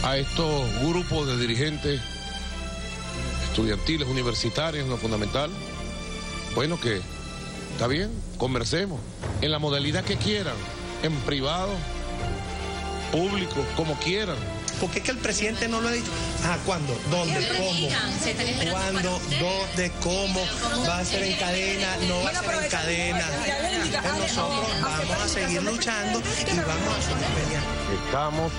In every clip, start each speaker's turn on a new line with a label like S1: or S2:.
S1: a estos grupos de dirigentes estudiantiles, universitarios, en lo fundamental, bueno, que está bien, conversemos, en la modalidad que quieran, en privado, público, como quieran.
S2: ¿Por qué es que el presidente no lo ha dicho? ¿Cuándo? ¿Dónde? ¿Cómo? ¿Cuándo? ¿Dónde? ¿Cómo? ¿Va a ser en cadena? ¿No va a ser en cadena? Nosotros vamos a seguir luchando y vamos a seguir peleando.
S1: Estamos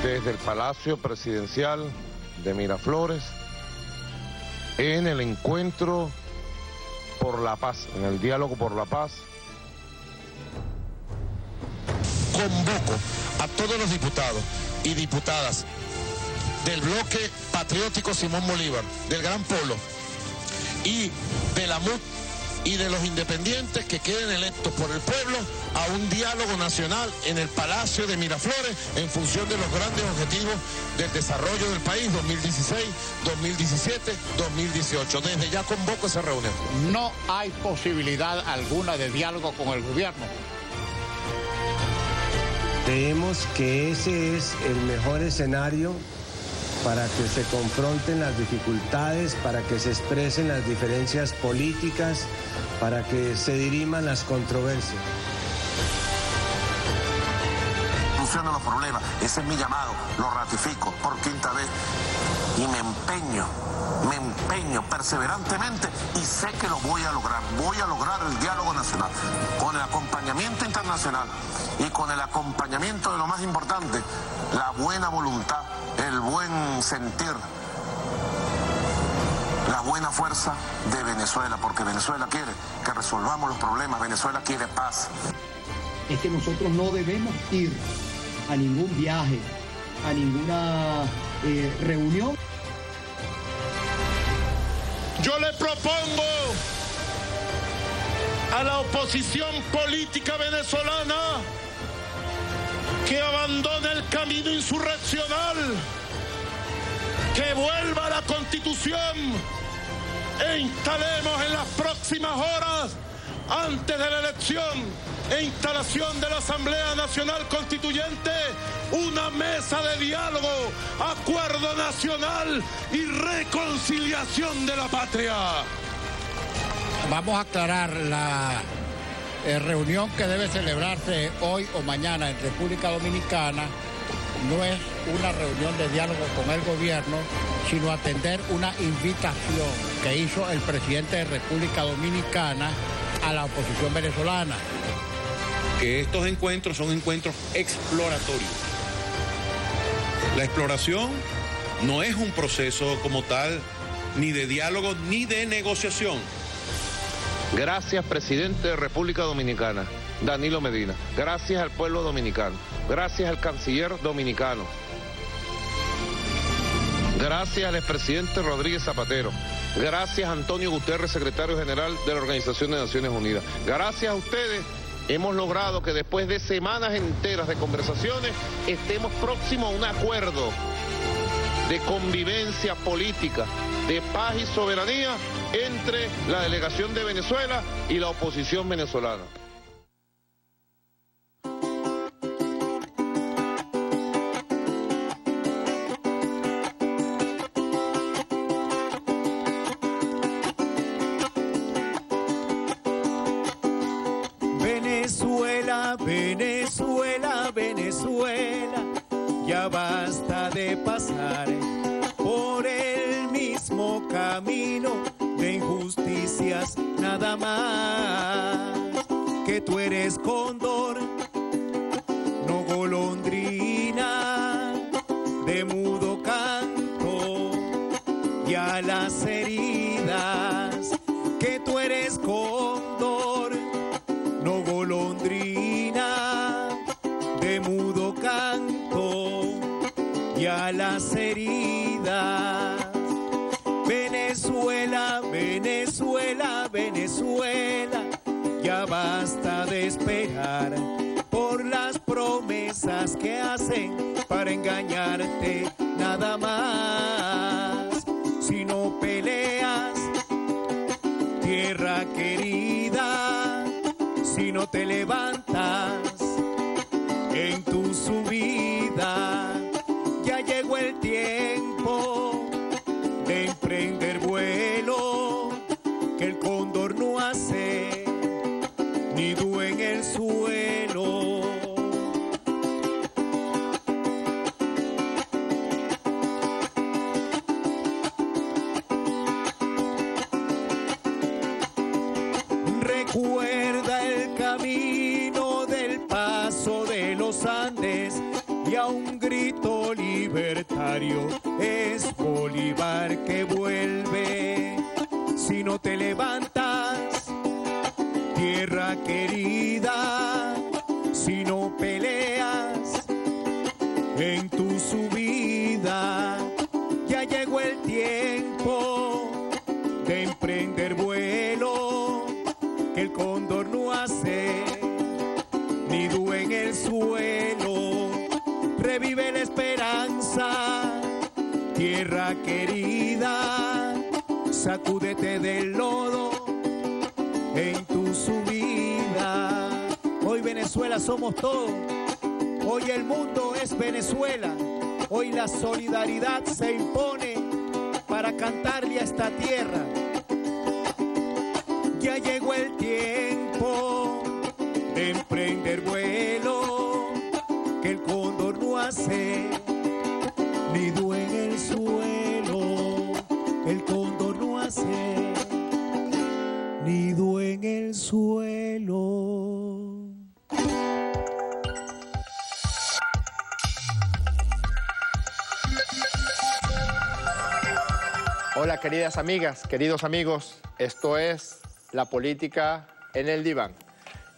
S1: desde el Palacio Presidencial de Miraflores en el encuentro por la paz, en el diálogo por la paz.
S3: Convoco a todos los diputados y diputadas del bloque patriótico Simón Bolívar, del Gran Polo y de la MUT y de los independientes que queden electos por el pueblo a un diálogo nacional en el Palacio de Miraflores en función de los grandes objetivos del desarrollo del país 2016, 2017, 2018. Desde ya convoco esa reunión.
S4: No hay posibilidad alguna de diálogo con el gobierno.
S5: Creemos que ese es el mejor escenario para que se confronten las dificultades, para que se expresen las diferencias políticas, para que se diriman las controversias.
S6: Soluciono los problemas, ese es mi llamado, lo ratifico por quinta vez y me empeño perseverantemente y sé que lo voy a lograr el diálogo nacional, con el acompañamiento internacional y con el acompañamiento de lo más importante, la buena voluntad, el buen sentir, la buena fuerza de Venezuela, porque Venezuela quiere que resolvamos los problemas, Venezuela quiere paz.
S7: Es que nosotros no debemos ir a ningún viaje, a ninguna reunión.
S3: Yo le propongo a la oposición política venezolana que abandone el camino insurreccional, que vuelva a la Constitución e instalemos en las próximas horas, antes de la elección e instalación de la Asamblea Nacional Constituyente, una mesa de diálogo, acuerdo nacional y reconciliación de la patria.
S4: Vamos a aclarar la reunión que debe celebrarse hoy o mañana en República Dominicana. No es una reunión de diálogo con el gobierno, sino atender una invitación que hizo el presidente de República Dominicana a la oposición venezolana.
S8: Que estos encuentros son encuentros exploratorios. La exploración no es un proceso como tal, ni de diálogo, ni de negociación.
S1: Gracias, presidente de República Dominicana, Danilo Medina. Gracias al pueblo dominicano. Gracias al canciller dominicano. Gracias al expresidente Rodríguez Zapatero. Gracias a Antonio Guterres, secretario general de la Organización de Naciones Unidas. Gracias a ustedes. Hemos logrado que después de semanas enteras de conversaciones estemos próximos a un acuerdo de convivencia política, de paz y soberanía entre la delegación de Venezuela y la oposición venezolana.
S9: Venezuela, Venezuela, Venezuela, ya basta de pasar por el mismo camino de injusticias nada más, que tú eres cóndor, no golondrina, de mudo canto y a las heridas, que tú eres cóndor, no golondrina, de mudo canto y a las heridas. Venezuela, Venezuela, Venezuela, ya basta de esperar por las promesas que hacen para engañarte nada más. Si no peleas, tierra querida, si no te levantas en tu subida, ya llegó el recuerda el camino del paso de los Andes y a un grito libertario es Bolívar que vuelve. Si no te levantas, tierra querida, si no peleas en tu subida, ya llegó el tiempo de emprender vuelo, que el cóndor no hace nido en el suelo. Revive la esperanza, tierra querida, sacúdete del lodo en tu subida. Hoy Venezuela somos todos, hoy el mundo es Venezuela, hoy la solidaridad se impone para cantarle a esta tierra. Ya llegó el tiempo de emprender vuelo, que el cóndor no hace nido en el suelo, el cóndor no hace nido en el suelo.
S10: Hola queridas amigas, queridos amigos, esto es La Política en el Diván.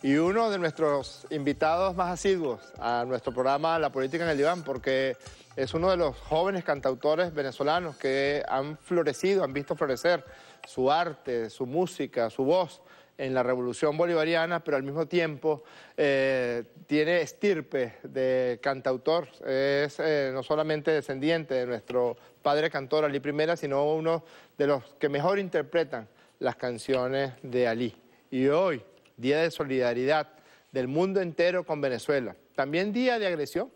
S10: Y uno de nuestros invitados más asiduos a nuestro programa La Política en el Diván, porque es uno de los jóvenes cantautores venezolanos que han florecido, han visto florecer su arte, su música, su voz en la Revolución Bolivariana, pero al mismo tiempo tiene estirpe de cantautor. Es no solamente descendiente de nuestro padre cantor Alí I, sino uno de los que mejor interpretan las canciones de Alí. Y hoy, Día de Solidaridad del mundo entero con Venezuela, también día de agresión.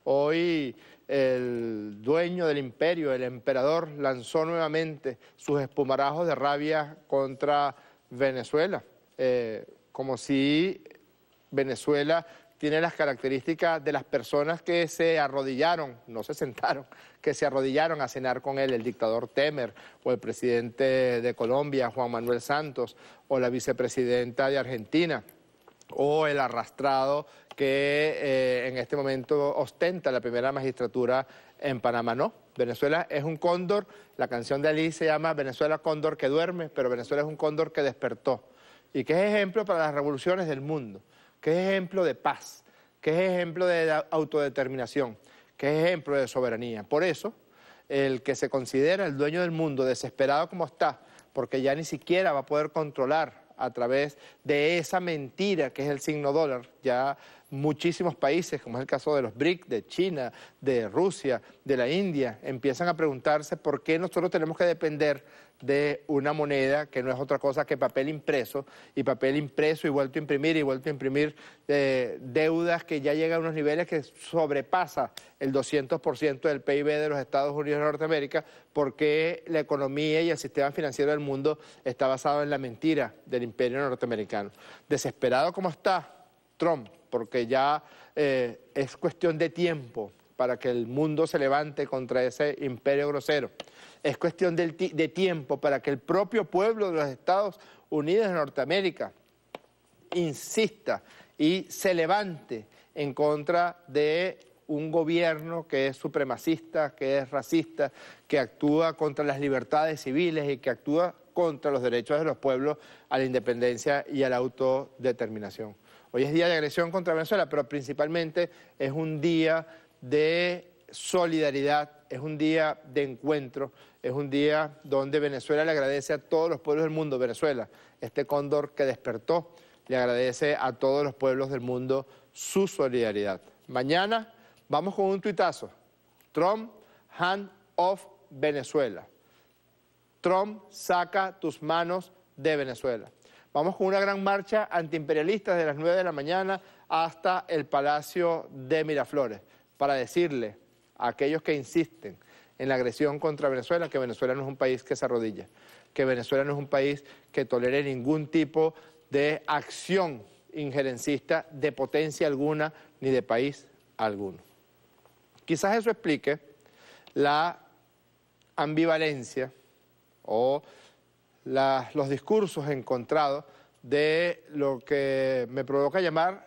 S10: Hoy el dueño del imperio, el emperador, lanzó nuevamente sus espumarajos de rabia contra Venezuela, como si Venezuela tiene las características de las personas que se arrodillaron, no se sentaron, que se arrodillaron a cenar con él, el dictador Temer, o el presidente de Colombia, Juan Manuel Santos, o la vicepresidenta de Argentina, o el arrastrado que en este momento ostenta la primera magistratura en Panamá. No, Venezuela es un cóndor, la canción de Alí se llama Venezuela cóndor que duerme, pero Venezuela es un cóndor que despertó, y que es ejemplo para las revoluciones del mundo, que es ejemplo de paz, que es ejemplo de autodeterminación, que es ejemplo de soberanía. Por eso, el que se considera el dueño del mundo, desesperado como está, porque ya ni siquiera va a poder controlar a través de esa mentira que es el signo dólar, ya muchísimos países, como es el caso de los BRIC, de China, de Rusia, de la India, empiezan a preguntarse por qué nosotros tenemos que depender de una moneda que no es otra cosa que papel impreso y vuelto a imprimir deudas que ya llegan a unos niveles que sobrepasa el 200% del PIB de los Estados Unidos de Norteamérica, porque la economía y el sistema financiero del mundo está basado en la mentira del imperio norteamericano. Desesperado como está Trump, porque ya es cuestión de tiempo para que el mundo se levante contra ese imperio grosero. Es cuestión de tiempo para que el propio pueblo de los Estados Unidos de Norteamérica insista y se levante en contra de un gobierno que es supremacista, que es racista, que actúa contra las libertades civiles y que actúa contra los derechos de los pueblos a la independencia y a la autodeterminación. Hoy es día de agresión contra Venezuela, pero principalmente es un día de solidaridad, es un día de encuentro, es un día donde Venezuela le agradece a todos los pueblos del mundo. Venezuela, este cóndor que despertó, le agradece a todos los pueblos del mundo su solidaridad. Mañana vamos con un tuitazo. Trump, hand off Venezuela. Trump, saca tus manos de Venezuela. Vamos con una gran marcha antiimperialista desde las 9 de la mañana hasta el Palacio de Miraflores, para decirle a aquellos que insisten en la agresión contra Venezuela que Venezuela no es un país que se arrodilla, que Venezuela no es un país que tolere ningún tipo de acción injerencista de potencia alguna ni de país alguno. Quizás eso explique la ambivalencia o los discursos encontrados de lo que me provoca llamar,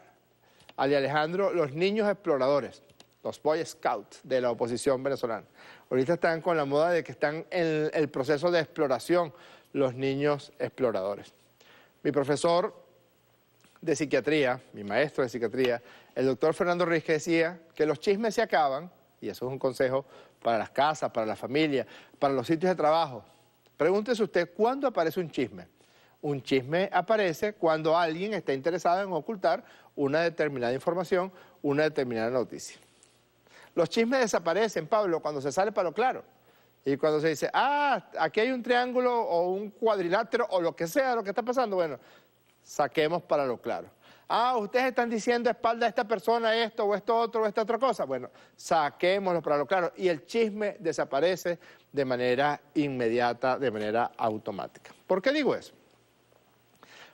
S10: Ali Alejandro, los niños exploradores, los Boy Scouts de la oposición venezolana. Ahorita están con la moda de que están en el proceso de exploración los niños exploradores. Mi profesor de psiquiatría, mi maestro de psiquiatría, el doctor Fernando Risque, decía que los chismes se acaban, y eso es un consejo para las casas, para la familia, para los sitios de trabajo. Pregúntese usted, ¿cuándo aparece un chisme? Un chisme aparece cuando alguien está interesado en ocultar una determinada información, una determinada noticia. Los chismes desaparecen, Pablo, cuando se sale para lo claro. Y cuando se dice, aquí hay un triángulo o un cuadrilátero o lo que sea lo que está pasando, bueno, saquemos para lo claro. Ustedes están diciendo a espalda de esta persona esto o esto otro o esta otra cosa. Bueno, saquémoslo para lo claro. Y el chisme desaparece de manera inmediata, de manera automática. ¿Por qué digo eso?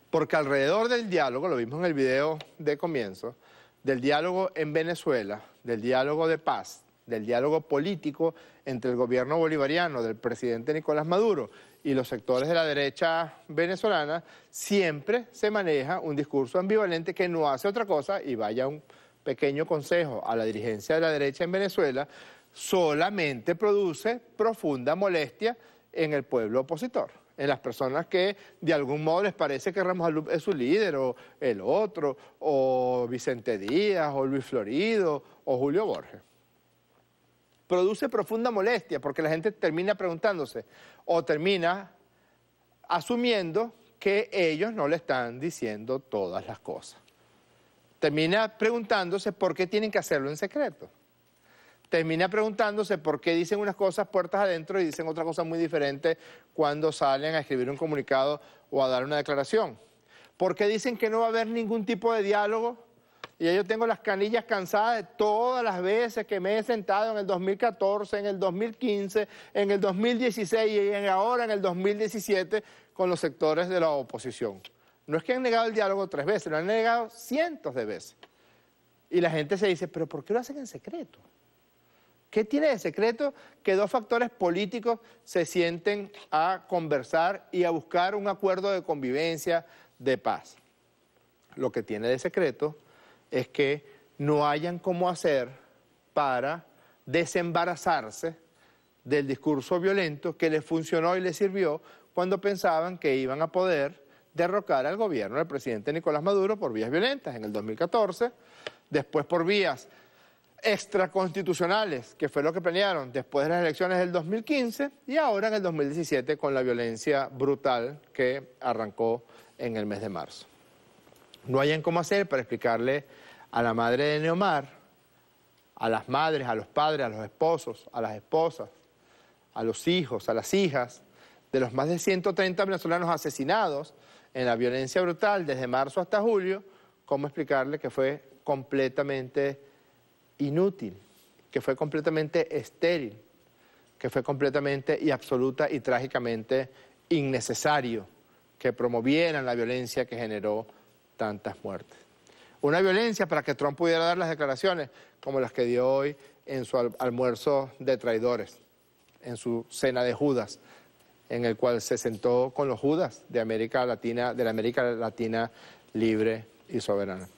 S10: Porque alrededor del diálogo, lo vimos en el video de comienzo, del diálogo en Venezuela, del diálogo de paz, del diálogo político entre el gobierno bolivariano del presidente Nicolás Maduro y los sectores de la derecha venezolana, siempre se maneja un discurso ambivalente que no hace otra cosa, y vaya un pequeño consejo a la dirigencia de la derecha en Venezuela, solamente produce profunda molestia en el pueblo opositor, en las personas que de algún modo les parece que Ramos Allup es su líder, o el otro, o Vicente Díaz, o Luis Florido, o Julio Borges. Produce profunda molestia porque la gente termina preguntándose o termina asumiendo que ellos no le están diciendo todas las cosas. Termina preguntándose por qué tienen que hacerlo en secreto. Termina preguntándose por qué dicen unas cosas puertas adentro y dicen otra cosa muy diferente cuando salen a escribir un comunicado o a dar una declaración. ¿Por qué dicen que no va a haber ningún tipo de diálogo? Y yo tengo las canillas cansadas de todas las veces que me he sentado en el 2014, en el 2015, en el 2016 y ahora en el 2017 con los sectores de la oposición. No es que han negado el diálogo 3 veces, lo han negado cientos de veces. Y la gente se dice, ¿pero por qué lo hacen en secreto? ¿Qué tiene de secreto que 2 factores políticos se sienten a conversar y a buscar un acuerdo de convivencia, de paz? Lo que tiene de secreto es que no hayan cómo hacer para desembarazarse del discurso violento que les funcionó y les sirvió cuando pensaban que iban a poder derrocar al gobierno del presidente Nicolás Maduro por vías violentas en el 2014, después por vías extraconstitucionales, que fue lo que planearon después de las elecciones del 2015, y ahora en el 2017 con la violencia brutal que arrancó en el mes de marzo. No hayan cómo hacer para explicarle a la madre de Neomar, a las madres, a los padres, a los esposos, a las esposas, a los hijos, a las hijas, de los más de 130 venezolanos asesinados en la violencia brutal desde marzo hasta julio, cómo explicarle que fue completamente inútil, que fue completamente estéril, que fue completamente y absoluta y trágicamente innecesario que promovieran la violencia que generó tantas muertes. Una violencia para que Trump pudiera dar las declaraciones como las que dio hoy en su almuerzo de traidores, en su cena de Judas, en el cual se sentó con los Judas de América Latina, de la América Latina libre y soberana.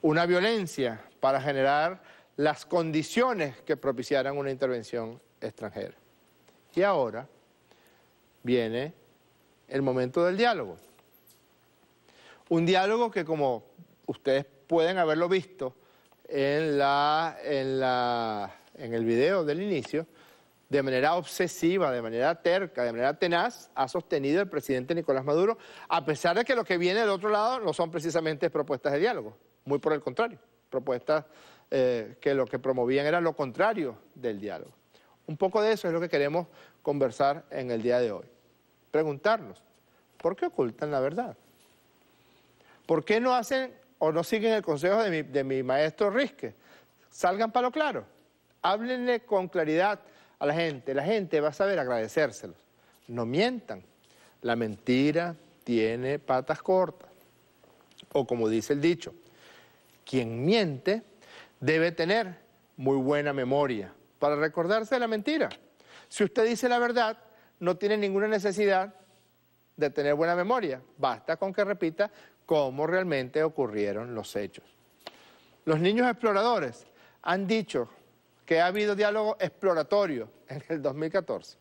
S10: Una violencia para generar las condiciones que propiciaran una intervención extranjera. Y ahora viene el momento del diálogo. Un diálogo que, como ustedes pueden haberlo visto en el video del inicio, de manera obsesiva, de manera terca, de manera tenaz, ha sostenido el presidente Nicolás Maduro, a pesar de que lo que viene del otro lado no son precisamente propuestas de diálogo, muy por el contrario, propuestas que lo que promovían era lo contrario del diálogo. Un poco de eso es lo que queremos conversar en el día de hoy. Preguntarnos, ¿por qué ocultan la verdad? ¿Por qué no hacen o no siguen el consejo de mi maestro Risque? Salgan para lo claro, háblenle con claridad a la gente va a saber agradecérselos. No mientan, la mentira tiene patas cortas. O como dice el dicho, quien miente debe tener muy buena memoria para recordarse de la mentira. Si usted dice la verdad, no tiene ninguna necesidad de tener buena memoria. Basta con que repita cómo realmente ocurrieron los hechos. Los niños exploradores han dicho que ha habido diálogo exploratorio en el 2014,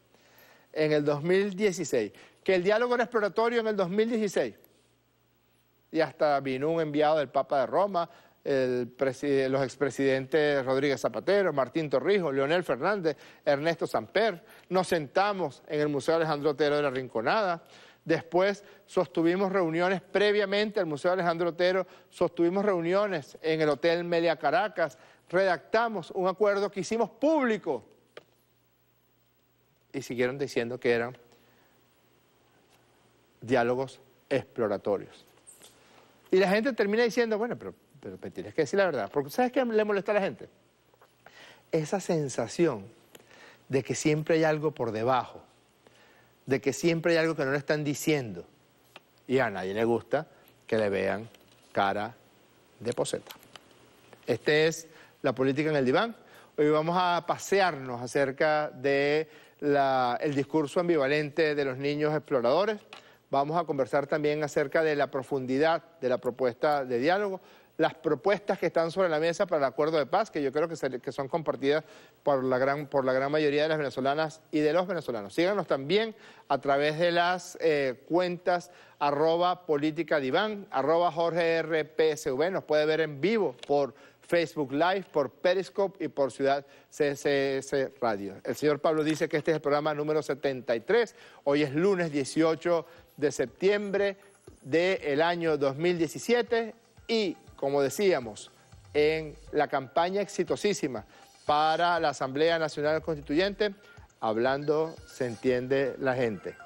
S10: en el 2016, que el diálogo era exploratorio en el 2016. Y hasta vino un enviado del Papa de Roma, los expresidentes Rodríguez Zapatero, Martín Torrijos, Leonel Fernández, Ernesto Samper. Nos sentamos en el Museo Alejandro Otero de la Rinconada. Después sostuvimos reuniones previamente al Museo Alejandro Otero, sostuvimos reuniones en el Hotel Meliá Caracas, redactamos un acuerdo que hicimos público y siguieron diciendo que eran diálogos exploratorios. Y la gente termina diciendo, bueno, pero me tienes que decir la verdad. Porque ¿sabes qué le molesta a la gente? Esa sensación de que siempre hay algo por debajo, de que siempre hay algo que no le están diciendo. Y a nadie le gusta que le vean cara de poseta. Este es La Política en el Diván. Hoy vamos a pasearnos acerca de el discurso ambivalente de los niños exploradores. Vamos a conversar también acerca de la profundidad de la propuesta de diálogo, las propuestas que están sobre la mesa para el acuerdo de paz, que yo creo que son compartidas por la gran mayoría de las venezolanas y de los venezolanos. Síganos también a través de las cuentas @politicadiván, @JorgeRPSV. Nos puede ver en vivo por Facebook Live, por Periscope y por Ciudad CCS Radio. El señor Pablo dice que este es el programa número 73. Hoy es lunes 18 de septiembre del año 2017 y, como decíamos, en la campaña exitosísima para la Asamblea Nacional Constituyente, hablando se entiende la gente,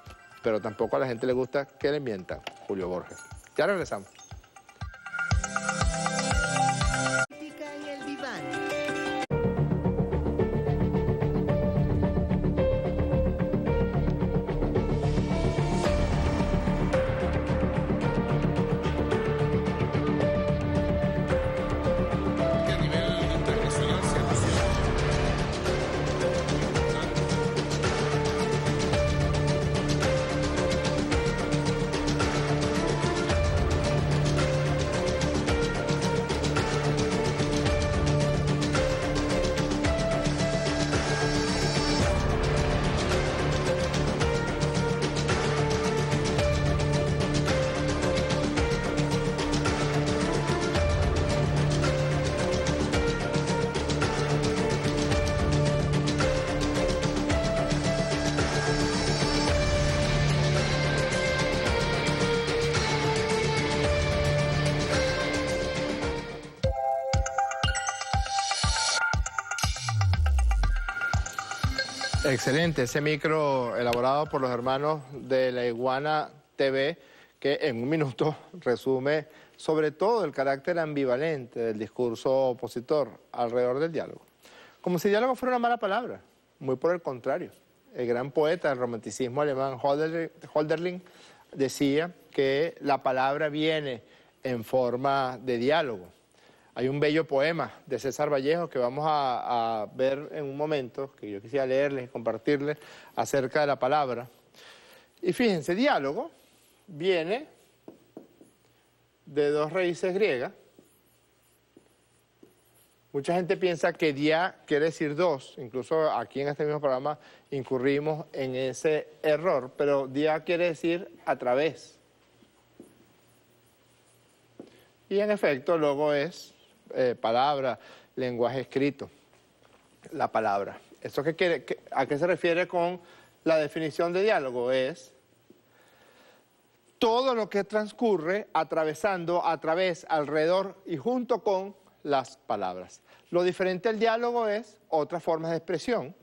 S10: pero tampoco a la gente le gusta que le mientan. Julio Borges. Ya regresamos. Excelente, ese micro elaborado por los hermanos de La Iguana TV, que en un minuto resume sobre todo el carácter ambivalente del discurso opositor alrededor del diálogo. Como si diálogo fuera una mala palabra, muy por el contrario. El gran poeta del romanticismo alemán Hölderlin decía que la palabra viene en forma de diálogo. Hay un bello poema de César Vallejo que vamos a ver en un momento, que yo quisiera leerles y compartirles acerca de la palabra. Y fíjense, diálogo viene de dos raíces griegas. Mucha gente piensa que dia quiere decir dos, incluso aquí en este mismo programa incurrimos en ese error, pero dia quiere decir a través. Y en efecto, luego es palabra, lenguaje escrito, la palabra. ¿Eso qué quiere? ¿A qué se refiere con la definición de diálogo? Es todo lo que transcurre atravesando, a través, alrededor y junto con las palabras. Lo diferente al diálogo es otras formas de expresión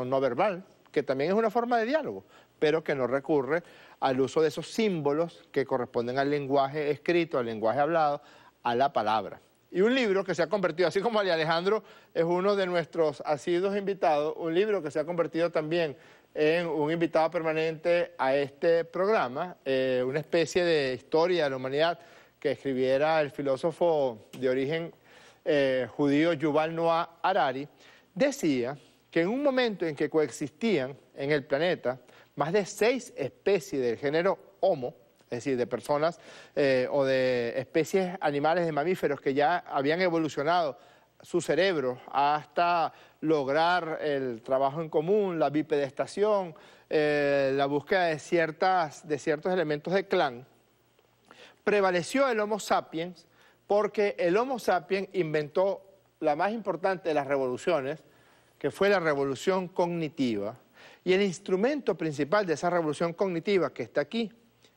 S10: no verbal, que también es una forma de diálogo, pero que no recurre al uso de esos símbolos que corresponden al lenguaje escrito, al lenguaje hablado, a la palabra. Y un libro que se ha convertido, así como Ali Alejandro es uno de nuestros asiduos invitados, un libro que se ha convertido también en un invitado permanente a este programa, una especie de historia de la humanidad que escribiera el filósofo de origen judío Yuval Noah Harari, decía que en un momento en que coexistían en el planeta más de 6 especies del género Homo, es decir, de personas o de especies animales de mamíferos que ya habían evolucionado su cerebro hasta lograr el trabajo en común, la bipedestación, la búsqueda de ciertos elementos de clan, prevaleció el Homo sapiens porque el Homo sapiens inventó la más importante de las revoluciones, que fue la revolución cognitiva. Y el instrumento principal de esa revolución cognitiva que está aquí,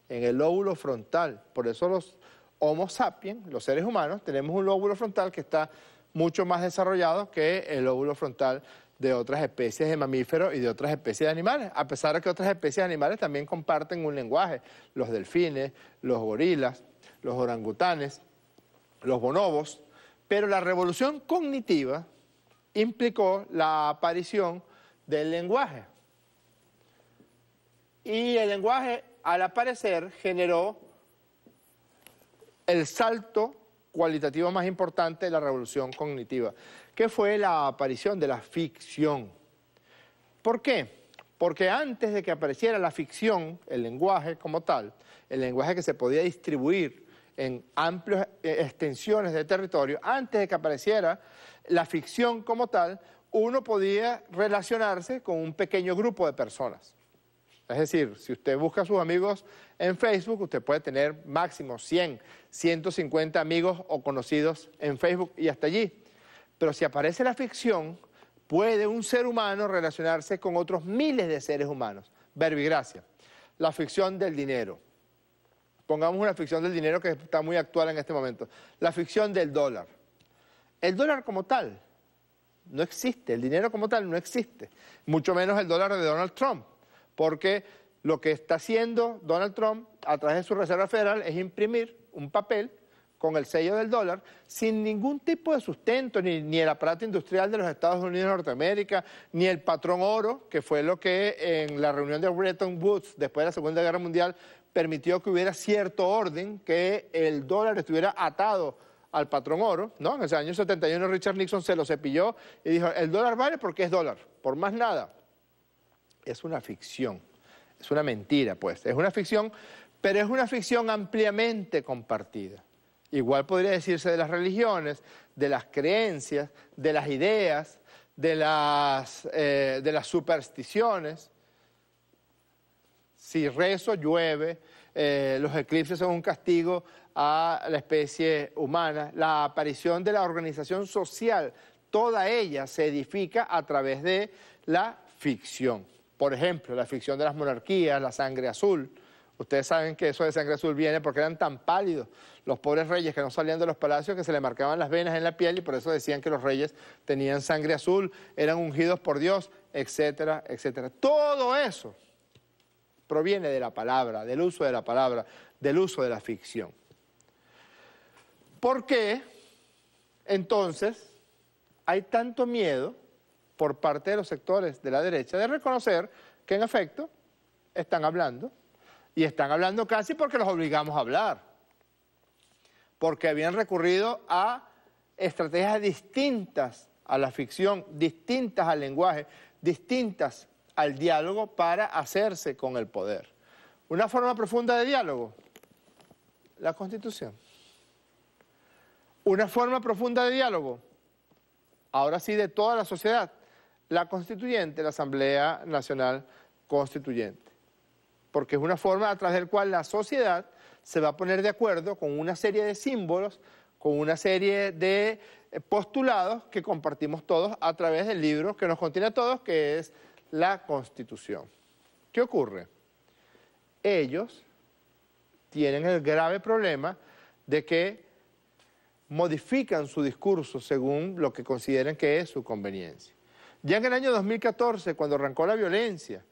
S10: en el lóbulo frontal, por eso los Homo sapiens, los seres humanos, tenemos un lóbulo frontal que está mucho más desarrollado que el lóbulo frontal de otras especies de mamíferos y de otras especies de animales, a pesar de que otras especies de animales también comparten un lenguaje, los delfines, los gorilas, los orangutanes, los bonobos, pero la revolución cognitiva implicó la aparición del lenguaje. Y el lenguaje, al aparecer, generó el salto cualitativo más importante de la revolución cognitiva, que fue la aparición de la ficción. ¿Por qué? Porque antes de que apareciera la ficción, el lenguaje como tal, el lenguaje que se podía distribuir en amplias extensiones de territorio, antes de que apareciera la ficción como tal, uno podía relacionarse con un pequeño grupo de personas. Es decir, si usted busca a sus amigos en Facebook, usted puede tener máximo 100, 150 amigos o conocidos en Facebook y hasta allí. Pero si aparece la ficción, puede un ser humano relacionarse con otros miles de seres humanos. Verbigracia, la ficción del dinero. Pongamos una ficción del dinero que está muy actual en este momento. La ficción del dólar. El dólar como tal no existe, el dinero como tal no existe. Mucho menos el dólar de Donald Trump. Porque lo que está haciendo Donald Trump a través de su Reserva Federal es imprimir un papel con el sello del dólar sin ningún tipo de sustento, ni el aparato industrial de los Estados Unidos de Norteamérica, ni el patrón oro, que fue lo que en la reunión de Bretton Woods después de la Segunda Guerra Mundial permitió que hubiera cierto orden, que el dólar estuviera atado al patrón oro, ¿no? En el año 71 Richard Nixon se lo cepilló y dijo, el dólar vale porque es dólar, por más nada. Es una ficción, es una mentira, pues. Es una ficción, pero es una ficción ampliamente compartida. Igual podría decirse de las religiones, de las creencias, de las ideas, de las supersticiones. Si rezo, llueve, los eclipses son un castigo a la especie humana. La aparición de la organización social, toda ella se edifica a través de la ficción. Por ejemplo, la ficción de las monarquías, la sangre azul. Ustedes saben que eso de sangre azul viene porque eran tan pálidos los pobres reyes que no salían de los palacios que se le marcaban las venas en la piel y por eso decían que los reyes tenían sangre azul, eran ungidos por Dios, etcétera, etcétera. Todo eso proviene de la palabra, del uso de la palabra, del uso de la ficción. ¿Por qué entonces hay tanto miedo por parte de los sectores de la derecha de reconocer que en efecto están hablando, y están hablando casi porque los obligamos a hablar, porque habían recurrido a estrategias distintas a la ficción, distintas al lenguaje, distintas al diálogo para hacerse con el poder? Una forma profunda de diálogo, la Constitución. Una forma profunda de diálogo, ahora sí de toda la sociedad, la Constituyente, la Asamblea Nacional Constituyente. Porque es una forma a través de la cual la sociedad se va a poner de acuerdo con una serie de símbolos, con una serie de postulados que compartimos todos a través del libro que nos contiene a todos, que es la Constitución. ¿Qué ocurre? Ellos tienen el grave problema de que modifican su discurso según lo que consideren que es su conveniencia. Ya en el año 2014, cuando arrancó la violencia,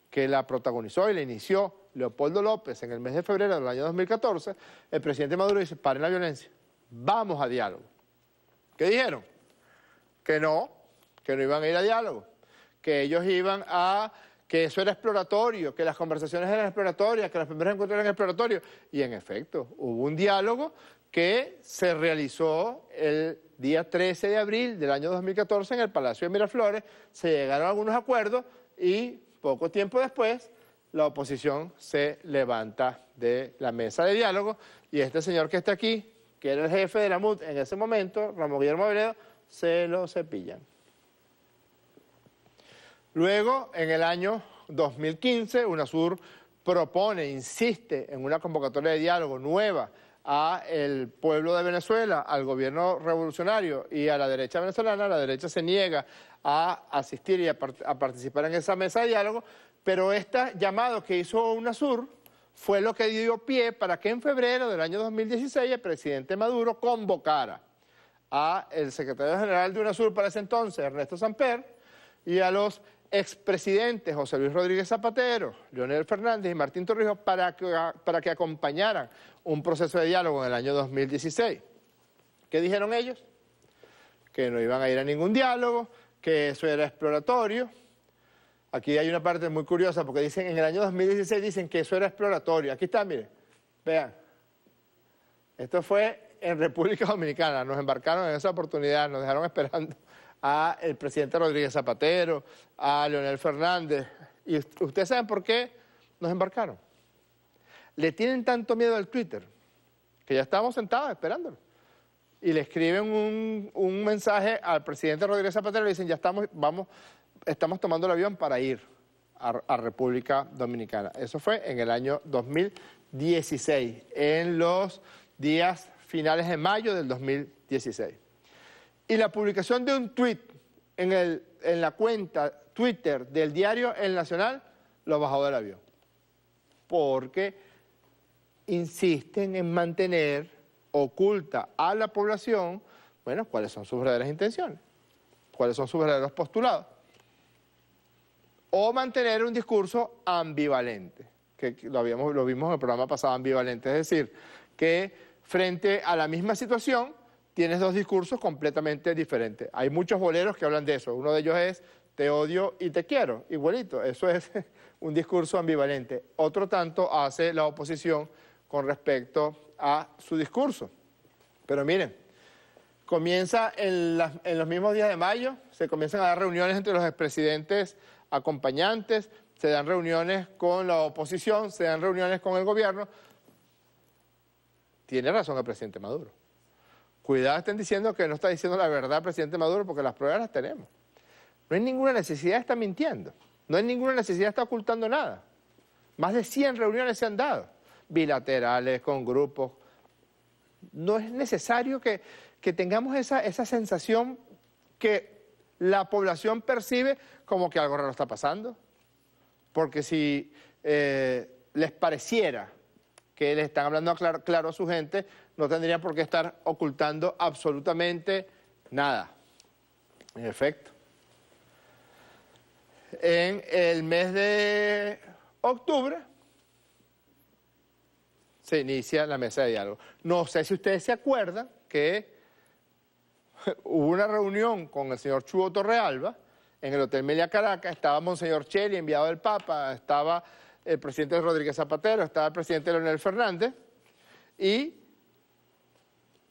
S10: que la protagonizó y la inició Leopoldo López en el mes de febrero del año 2014, el presidente Maduro dice, paren la violencia, vamos a diálogo. ¿Qué dijeron? Que no iban a ir a diálogo, que ellos iban a, que eso era exploratorio, que las conversaciones eran exploratorias, que los primeros encuentros eran exploratorios. Y en efecto, hubo un diálogo que se realizó el día 13 de abril del año 2014 en el Palacio de Miraflores, se llegaron a algunos acuerdos y poco tiempo después la oposición se levanta de la mesa de diálogo y este señor que está aquí, que era el jefe de la MUD en ese momento, Ramón Guillermo Aveledo, se lo cepillan. Luego, en el año 2015, UNASUR propone, insiste en una convocatoria de diálogo nueva a el pueblo de Venezuela, al gobierno revolucionario y a la derecha venezolana. La derecha se niega a asistir y a participar en esa mesa de diálogo, pero este llamado que hizo UNASUR fue lo que dio pie para que en febrero del año 2016 el presidente Maduro convocara a el secretario general de UNASUR para ese entonces, Ernesto Samper, y a los expresidentes José Luis Rodríguez Zapatero, Leonel Fernández y Martín Torrijos para que acompañaran un proceso de diálogo en el año 2016. ¿Qué dijeron ellos? Que no iban a ir a ningún diálogo, que eso era exploratorio. Aquí hay una parte muy curiosa porque dicen, en el año 2016 dicen que eso era exploratorio. Aquí está, miren, vean. Esto fue en República Dominicana, nos embarcaron en esa oportunidad, nos dejaron esperando a el presidente Rodríguez Zapatero, a Leonel Fernández. ¿Y ustedes saben por qué nos embarcaron? Le tienen tanto miedo al Twitter que ya estábamos sentados esperándolo. Y le escriben un mensaje al presidente Rodríguez Zapatero y le dicen, ya estamos tomando el avión para ir a República Dominicana. Eso fue en el año 2016, en los días finales de mayo del 2016. Y la publicación de un tuit en la cuenta Twitter del diario El Nacional lo bajó del avión. Porque insisten en mantener oculta a la población, bueno, cuáles son sus verdaderas intenciones, cuáles son sus verdaderos postulados. O mantener un discurso ambivalente, que lo vimos en el programa pasado, ambivalente, es decir, que frente a la misma situación tienes dos discursos completamente diferentes. Hay muchos boleros que hablan de eso. Uno de ellos es te odio y te quiero, igualito. Eso es un discurso ambivalente. Otro tanto hace la oposición con respecto a su discurso. Pero miren, comienza en los mismos días de mayo, se comienzan a dar reuniones entre los expresidentes acompañantes, se dan reuniones con la oposición, se dan reuniones con el gobierno. Tiene razón el presidente Maduro. Cuidado, estén diciendo que no está diciendo la verdad el presidente Maduro porque las pruebas las tenemos. No hay ninguna necesidad de estar mintiendo. No hay ninguna necesidad de estar ocultando nada. Más de 100 reuniones se han dado, bilaterales, con grupos. No es necesario que tengamos esa sensación que la población percibe como que algo raro está pasando. Porque si les pareciera que le están hablando claro a su gente, no tendrían por qué estar ocultando absolutamente nada. En efecto, en el mes de octubre se inicia la mesa de diálogo. No sé si ustedes se acuerdan que hubo una reunión con el señor Chugo Torrealba en el Hotel Meliá Caracas. Estaba Monseñor Cheli, enviado del Papa, estaba el presidente Rodríguez Zapatero, estaba el presidente Leonel Fernández, y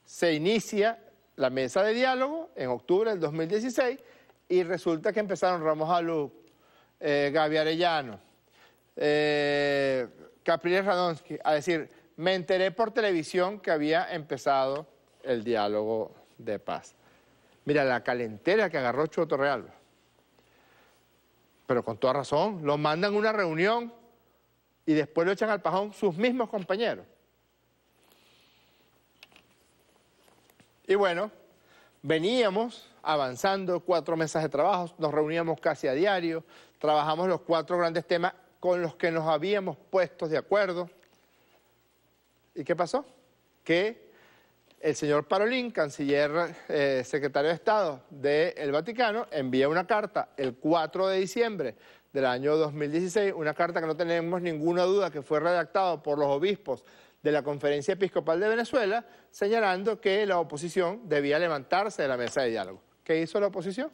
S10: se inicia la mesa de diálogo en octubre del 2016 y resulta que empezaron Ramos Alú, Gaby Arellano, Capriles Radonsky a decir, me enteré por televisión que había empezado el diálogo de paz. Mira la calentera que agarró Chugo Torrealba. Pero con toda razón, lo mandan a una reunión y después lo echan al pajón sus mismos compañeros. Y bueno, veníamos avanzando 4 mesas de trabajo, nos reuníamos casi a diario, trabajamos los 4 grandes temas con los que nos habíamos puesto de acuerdo. ¿Y qué pasó? Que el señor Parolín, canciller, secretario de Estado del Vaticano, envía una carta el 4 de diciembre del año 2016, una carta que no tenemos ninguna duda que fue redactada por los obispos de la Conferencia Episcopal de Venezuela, señalando que la oposición debía levantarse de la mesa de diálogo. ¿Qué hizo la oposición?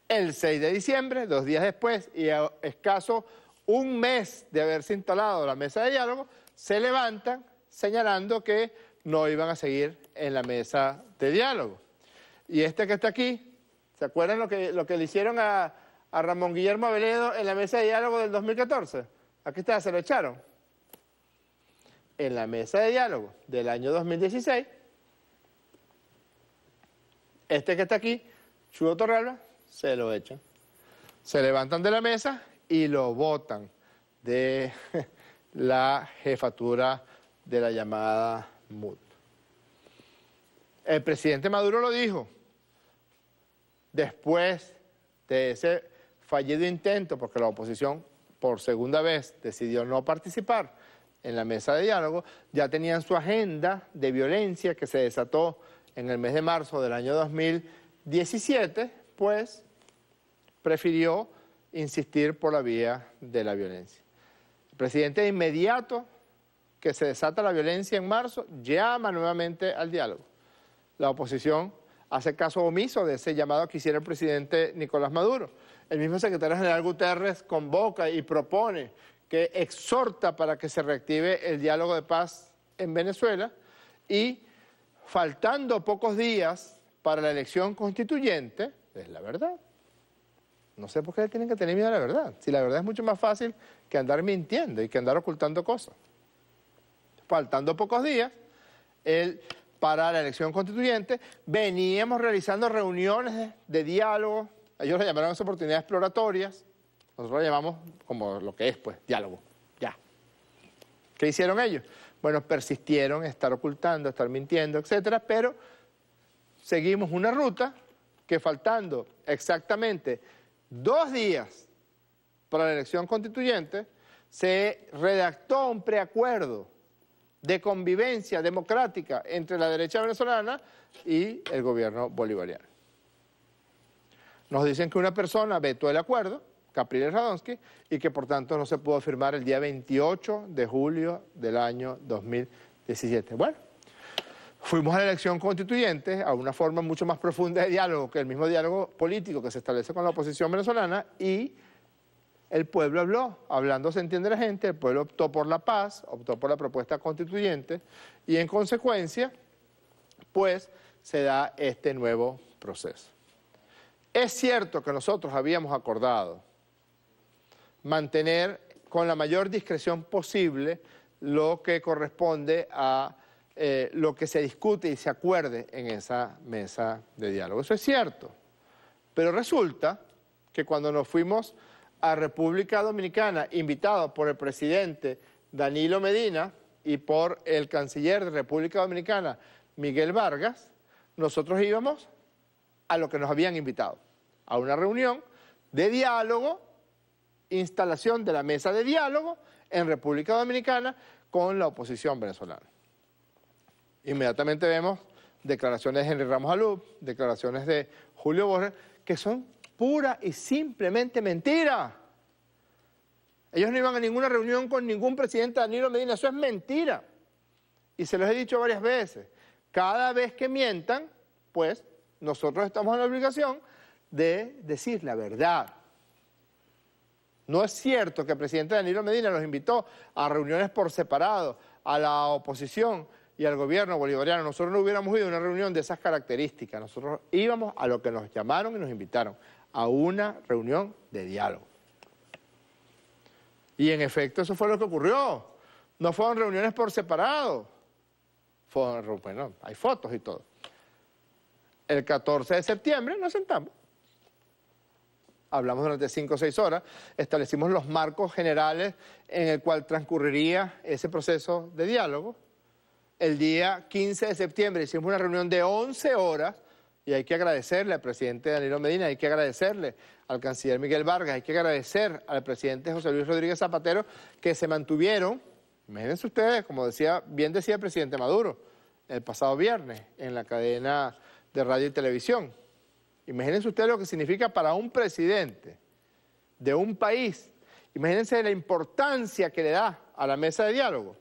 S10: El 6 de diciembre, 2 días después, y a escaso un mes de haberse instalado la mesa de diálogo, se levantan señalando que no iban a seguir en la mesa de diálogo. Y este que está aquí, ¿se acuerdan lo que le hicieron a Ramón Guillermo Aveledo en la mesa de diálogo del 2014? Aquí está, se lo echaron. En la mesa de diálogo del año 2016, este que está aquí, Chugo Torralba, se lo echan. Se levantan de la mesa y lo botan de la jefatura de la llamada MUD. El presidente Maduro lo dijo, después de ese fallido intento, porque la oposición por segunda vez decidió no participar en la mesa de diálogo, ya tenían su agenda de violencia que se desató en el mes de marzo del año 2017, pues prefirió insistir por la vía de la violencia. El presidente de inmediato que se desata la violencia en marzo, llama nuevamente al diálogo. La oposición hace caso omiso de ese llamado que hiciera el presidente Nicolás Maduro. El mismo secretario general Guterres convoca y propone, que exhorta para que se reactive el diálogo de paz en Venezuela, y faltando pocos días para la elección constituyente, es la verdad. No sé por qué tienen que tener miedo a la verdad, si la verdad es mucho más fácil que andar mintiendo y que andar ocultando cosas. Faltando pocos días para la elección constituyente, veníamos realizando reuniones de diálogo, ellos le llamaron esa oportunidades exploratorias, nosotros lo llamamos como lo que es, pues, diálogo, ya. ¿Qué hicieron ellos? Bueno, persistieron en estar ocultando, estar mintiendo, etcétera, pero seguimos una ruta que faltando exactamente 2 días para la elección constituyente, se redactó un preacuerdo de convivencia democrática entre la derecha venezolana y el gobierno bolivariano. Nos dicen que una persona vetó el acuerdo, Capriles Radonsky, y que por tanto no se pudo firmar el día 28 de julio del año 2017. Bueno, fuimos a la elección constituyente, a una forma mucho más profunda de diálogo que el mismo diálogo político que se establece con la oposición venezolana, y el pueblo habló, hablando se entiende la gente, el pueblo optó por la paz, optó por la propuesta constituyente, y en consecuencia, pues, se da este nuevo proceso. Es cierto que nosotros habíamos acordado mantener con la mayor discreción posible lo que corresponde a lo que se discute y se acuerde en esa mesa de diálogo. Eso es cierto, pero resulta que cuando nos fuimos a República Dominicana, invitados por el presidente Danilo Medina y por el canciller de República Dominicana, Miguel Vargas, nosotros íbamos a lo que nos habían invitado, a una reunión de diálogo, instalación de la mesa de diálogo en República Dominicana con la oposición venezolana. Inmediatamente vemos declaraciones de Henry Ramos Alup, declaraciones de Julio Borges, que son pura y simplemente mentira. Ellos no iban a ninguna reunión con ningún presidente Danilo Medina, eso es mentira. Y se los he dicho varias veces. Cada vez que mientan, pues nosotros estamos en la obligación de decir la verdad. No es cierto que el presidente Danilo Medina los invitó a reuniones por separado, a la oposición y al gobierno bolivariano. Nosotros no hubiéramos ido a una reunión de esas características. Nosotros íbamos a lo que nos llamaron y nos invitaron, a una reunión de diálogo. Y en efecto eso fue lo que ocurrió. No fueron reuniones por separado. Bueno, hay fotos y todo. El 14 de septiembre nos sentamos. Hablamos durante 5 o 6 horas, establecimos los marcos generales en el cual transcurriría ese proceso de diálogo. El día 15 de septiembre hicimos una reunión de 11 horas, y hay que agradecerle al presidente Danilo Medina, hay que agradecerle al canciller Miguel Vargas, hay que agradecer al presidente José Luis Rodríguez Zapatero, que se mantuvieron, imagínense ustedes, como bien decía el presidente Maduro, el pasado viernes, en la cadena de radio y televisión. Imagínense ustedes lo que significa para un presidente de un país. Imagínense la importancia que le da a la mesa de diálogo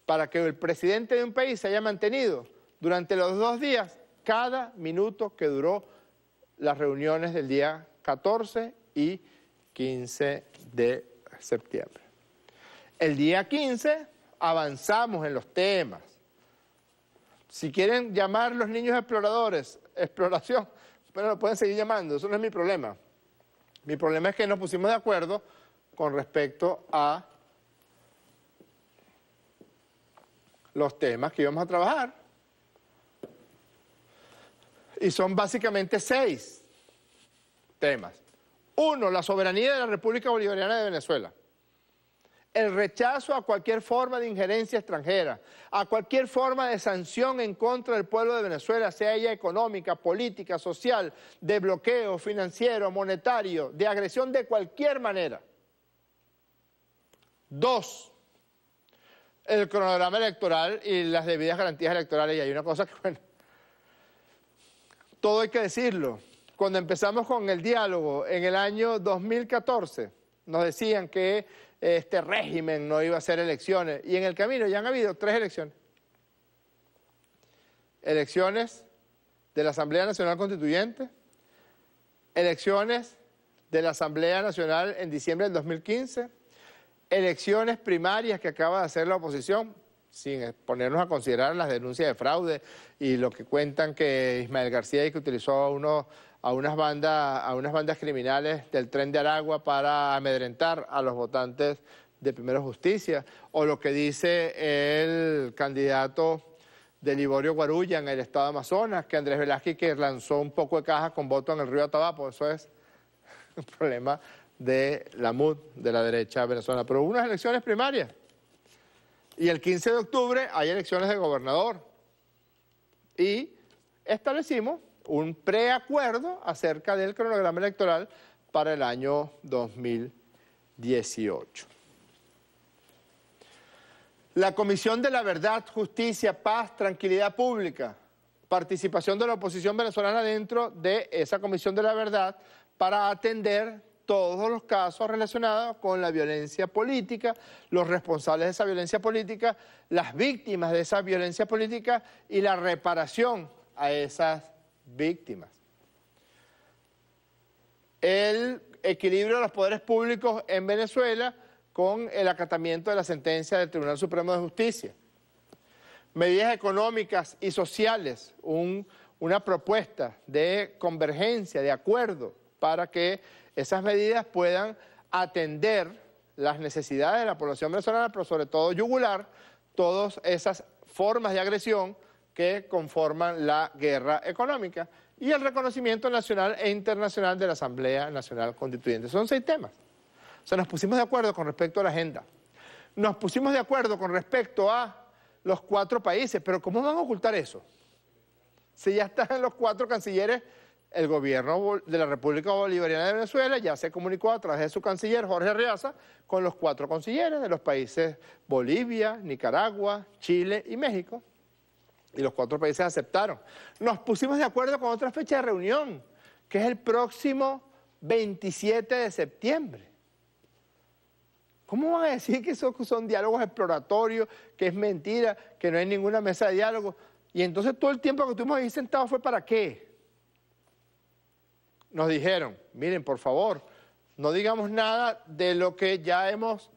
S10: para que el presidente de un país se haya mantenido durante los 2 días cada minuto que duró las reuniones del día 14 y 15 de septiembre. El día 15 avanzamos en los temas. Si quieren llamar los niños exploradores, exploración, pero lo pueden seguir llamando, eso no es mi problema. Mi problema es que nos pusimos de acuerdo con respecto a los temas que íbamos a trabajar. Y son básicamente 6 temas. 1, la soberanía de la República Bolivariana de Venezuela. El rechazo a cualquier forma de injerencia extranjera, a cualquier forma de sanción en contra del pueblo de Venezuela, sea ella económica, política, social, de bloqueo financiero, monetario, de agresión de cualquier manera. 2, el cronograma electoral y las debidas garantías electorales. Y hay una cosa que, bueno, todo hay que decirlo. Cuando empezamos con el diálogo en el año 2014, nos decían que este régimen no iba a hacer elecciones. Y en el camino ya han habido 3 elecciones. Elecciones de la Asamblea Nacional Constituyente, elecciones de la Asamblea Nacional en diciembre del 2015, elecciones primarias que acaba de hacer la oposición, sin ponernos a considerar las denuncias de fraude y lo que cuentan que Ismael García y que utilizó a unas bandas criminales del Tren de Aragua para amedrentar a los votantes de Primero Justicia, o lo que dice el candidato de Liborio Guarulla en el estado de Amazonas, que Andrés Velázquez que lanzó un poco de caja con voto en el río Atabapo. Eso es un problema de la MUD, de la derecha venezolana. Pero hubo unas elecciones primarias. Y el 15 de octubre hay elecciones de gobernador. Y establecimos un preacuerdo acerca del cronograma electoral para el año 2018. La Comisión de la Verdad, Justicia, Paz, Tranquilidad Pública, participación de la oposición venezolana dentro de esa Comisión de la Verdad para atender todos los casos relacionados con la violencia política, los responsables de esa violencia política, las víctimas de esa violencia política y la reparación a esas víctimas. El equilibrio de los poderes públicos en Venezuela con el acatamiento de la sentencia del Tribunal Supremo de Justicia. Medidas económicas y sociales, una propuesta de convergencia, de acuerdo, para que esas medidas puedan atender las necesidades de la población venezolana, pero sobre todo yugular todas esas formas de agresión que conforman la guerra económica y el reconocimiento nacional e internacional de la Asamblea Nacional Constituyente. Son 6 temas. O sea, nos pusimos de acuerdo con respecto a la agenda. Nos pusimos de acuerdo con respecto a los 4 países, pero ¿cómo van a ocultar eso? Si ya están los 4 cancilleres. El gobierno de la República Bolivariana de Venezuela ya se comunicó a través de su canciller Jorge Arriaza con los 4 cancilleres de los países Bolivia, Nicaragua, Chile y México. Y los 4 países aceptaron. Nos pusimos de acuerdo con otra fecha de reunión, que es el próximo 27 de septiembre. ¿Cómo van a decir que esos son diálogos exploratorios, que es mentira, que no hay ninguna mesa de diálogo? Y entonces todo el tiempo que estuvimos ahí sentados fue ¿para qué? Nos dijeron, miren, por favor, no digamos nada de lo que ya hemos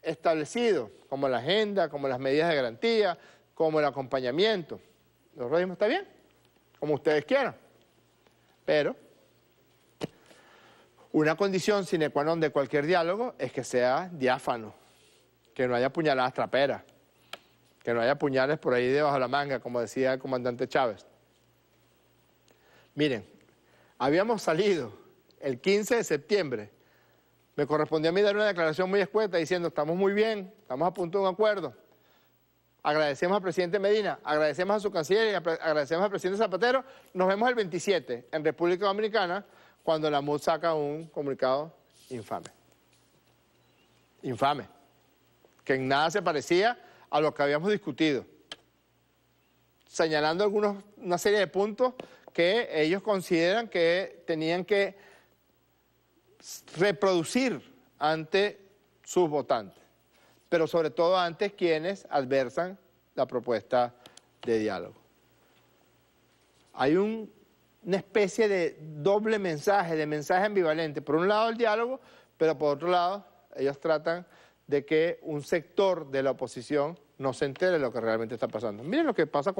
S10: establecido, como la agenda, como las medidas de garantía, como el acompañamiento. Nosotros dijimos, está bien, como ustedes quieran. Pero una condición sine qua non de cualquier diálogo es que sea diáfano, que no haya puñaladas traperas, que no haya puñales por ahí debajo de la manga, como decía el comandante Chávez. Miren, habíamos salido el 15 de septiembre. Me correspondió a mí dar una declaración muy escueta diciendo, estamos muy bien, estamos a punto de un acuerdo. Agradecemos al presidente Medina, agradecemos a su canciller y agradecemos al presidente Zapatero. Nos vemos el 27 en República Dominicana cuando la MUD saca un comunicado infame. Infame. Que en nada se parecía a lo que habíamos discutido. Señalando una serie de puntos que ellos consideran que tenían que reproducir ante sus votantes, pero sobre todo ante quienes adversan la propuesta de diálogo. Hay una especie de doble mensaje, de mensaje ambivalente. Por un lado el diálogo, pero por otro lado ellos tratan de que un sector de la oposición no se entere de lo que realmente está pasando. Miren lo que pasa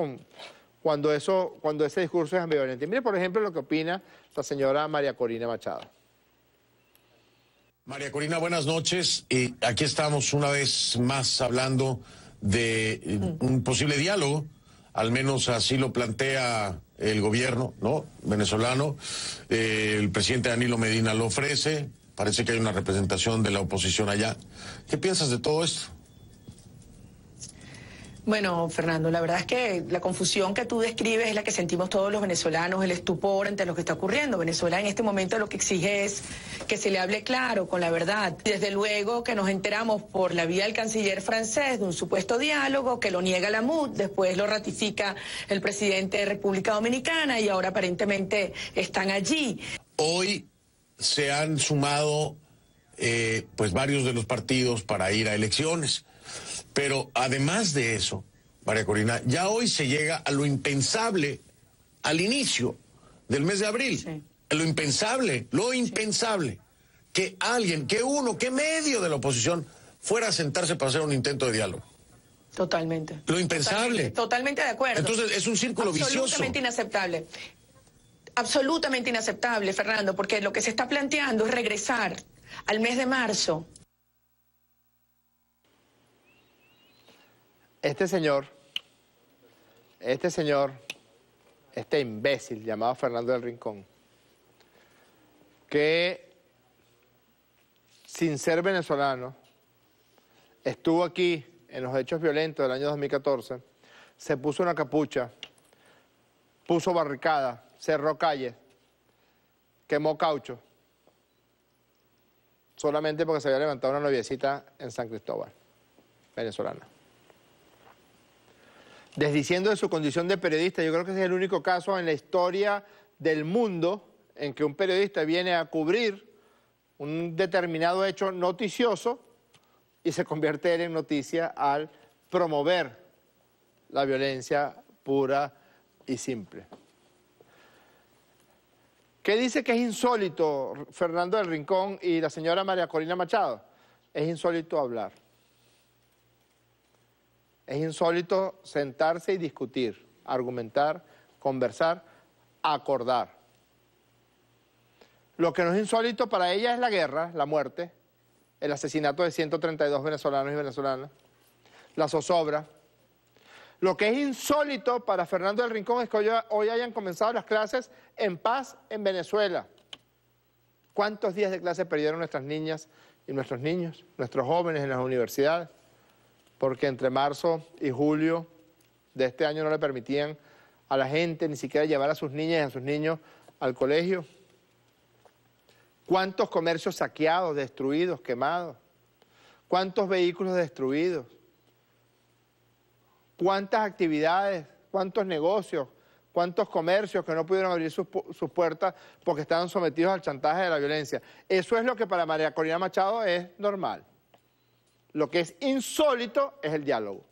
S10: cuando ese discurso es ambivalente. Mire, por ejemplo, lo que opina la señora María Corina Machado.
S11: María Corina, buenas noches. Aquí estamos una vez más hablando de un posible diálogo, al menos así lo plantea el gobierno, ¿no?, venezolano. El presidente Danilo Medina lo ofrece, parece que hay una representación de la oposición allá. ¿Qué piensas de todo esto?
S12: Bueno, Fernando, la verdad es que la confusión que tú describes es la que sentimos todos los venezolanos, el estupor ante lo que está ocurriendo. Venezuela en este momento lo que exige es que se le hable claro, con la verdad. Desde luego que nos enteramos por la vía del canciller francés de un supuesto diálogo que lo niega la MUD, después lo ratifica el presidente de República Dominicana y ahora aparentemente están allí.
S11: Hoy se han sumado pues varios de los partidos para ir a elecciones. Pero además de eso, María Corina, ya hoy se llega a lo impensable al inicio del mes de abril. Sí. Lo impensable, que alguien, que medio de la oposición fuera a sentarse para hacer un intento de diálogo.
S12: Totalmente.
S11: Lo impensable.
S12: Totalmente de acuerdo.
S11: Entonces es un círculo vicioso.
S12: Absolutamente inaceptable. Absolutamente inaceptable, Fernando, porque lo que se está planteando es regresar al mes de marzo.
S10: Este imbécil llamado Fernando del Rincón, que sin ser venezolano, estuvo aquí en los hechos violentos del año 2014, se puso una capucha, puso barricada, cerró calles, quemó caucho, solamente porque se había levantado una noviecita en San Cristóbal, venezolana. Desdiciendo de su condición de periodista, yo creo que ese es el único caso en la historia del mundo en que un periodista viene a cubrir un determinado hecho noticioso y se convierte él en noticia al promover la violencia pura y simple. ¿Qué dice que es insólito Fernando del Rincón y la señora María Corina Machado? Es insólito hablar. Es insólito sentarse y discutir, argumentar, conversar, acordar. Lo que no es insólito para ella es la guerra, la muerte, el asesinato de 132 venezolanos y venezolanas, la zozobra. Lo que es insólito para Fernando del Rincón es que hoy hayan comenzado las clases en paz en Venezuela. ¿Cuántos días de clase perdieron nuestras niñas y nuestros niños, nuestros jóvenes en las universidades? Porque entre marzo y julio de este año no le permitían a la gente ni siquiera llevar a sus niñas y a sus niños al colegio. ¿Cuántos comercios saqueados, destruidos, quemados? ¿Cuántos vehículos destruidos? ¿Cuántas actividades, cuántos negocios, cuántos comercios que no pudieron abrir sus puertas porque estaban sometidos al chantaje de la violencia? Eso es lo que para María Corina Machado es normal. Lo que es insólito es el diálogo.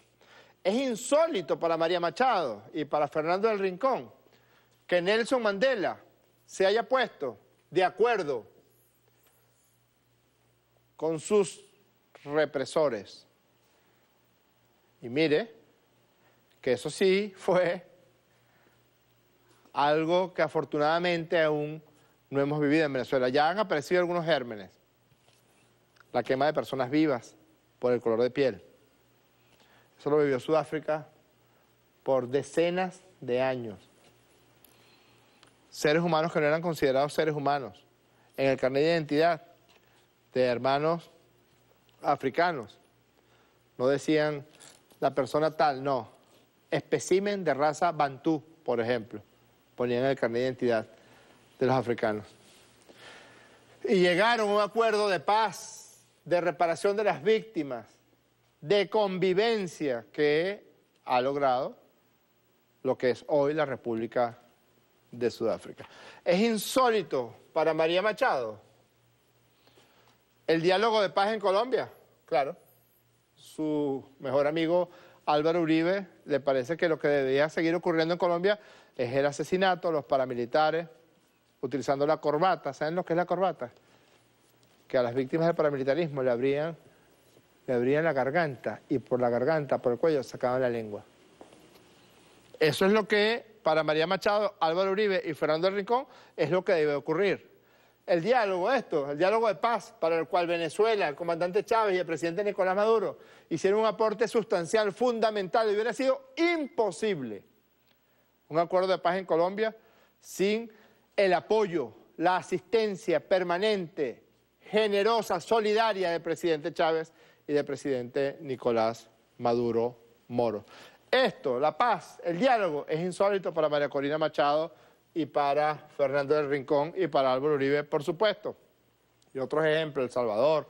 S10: Es insólito para María Machado y para Fernando del Rincón que Nelson Mandela se haya puesto de acuerdo con sus represores. Y mire que eso sí fue algo que afortunadamente aún no hemos vivido en Venezuela. Ya han aparecido algunos gérmenes. La quema de personas vivas por el color de piel. Eso lo vivió Sudáfrica por decenas de años. Seres humanos que no eran considerados seres humanos. En el carnet de identidad de hermanos africanos no decían la persona tal, no. Espécimen de raza bantú, por ejemplo, ponían en el carnet de identidad de los africanos. Y llegaron a un acuerdo de paz, de reparación de las víctimas, de convivencia que ha logrado lo que es hoy la República de Sudáfrica. Es insólito para María Machado el diálogo de paz en Colombia, claro. Su mejor amigo Álvaro Uribe le parece que lo que debería seguir ocurriendo en Colombia es el asesinato, los paramilitares, utilizando la corbata. ¿Saben lo que es la corbata? Que a las víctimas del paramilitarismo le abrían la garganta y por la garganta, por el cuello, sacaban la lengua. Eso es lo que para María Machado, Álvaro Uribe y Fernando del Rincón es lo que debe ocurrir. el diálogo de paz, para el cual Venezuela, el comandante Chávez y el presidente Nicolás Maduro hicieron un aporte sustancial, fundamental, y hubiera sido imposible un acuerdo de paz en Colombia sin el apoyo, la asistencia permanente, generosa, solidaria del presidente Chávez y del presidente Nicolás Maduro Moro. Esto, la paz, el diálogo, es insólito para María Corina Machado y para Fernando del Rincón y para Álvaro Uribe, por supuesto. Y otros ejemplos, El Salvador,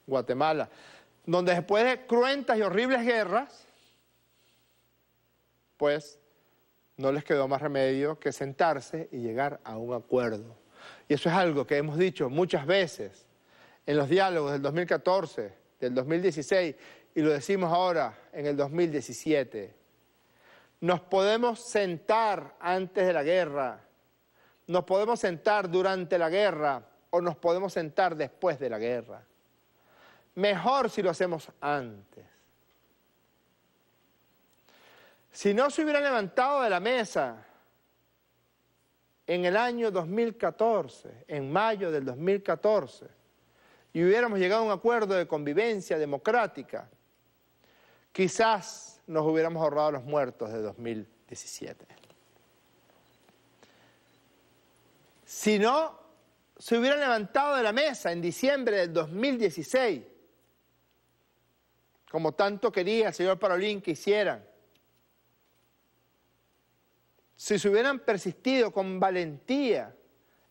S10: Guatemala, donde después de cruentas y horribles guerras, pues no les quedó más remedio que sentarse y llegar a un acuerdo. Y eso es algo que hemos dicho muchas veces en los diálogos del 2014, del 2016, y lo decimos ahora en el 2017. Nos podemos sentar antes de la guerra, nos podemos sentar durante la guerra o nos podemos sentar después de la guerra. Mejor si lo hacemos antes. Si no se hubiera levantado de la mesa en el año 2014, en mayo del 2014, y hubiéramos llegado a un acuerdo de convivencia democrática, quizás nos hubiéramos ahorrado los muertos de 2017. Si no se hubieran levantado de la mesa en diciembre del 2016, como tanto quería el señor Parolín que hicieran, si se hubieran persistido con valentía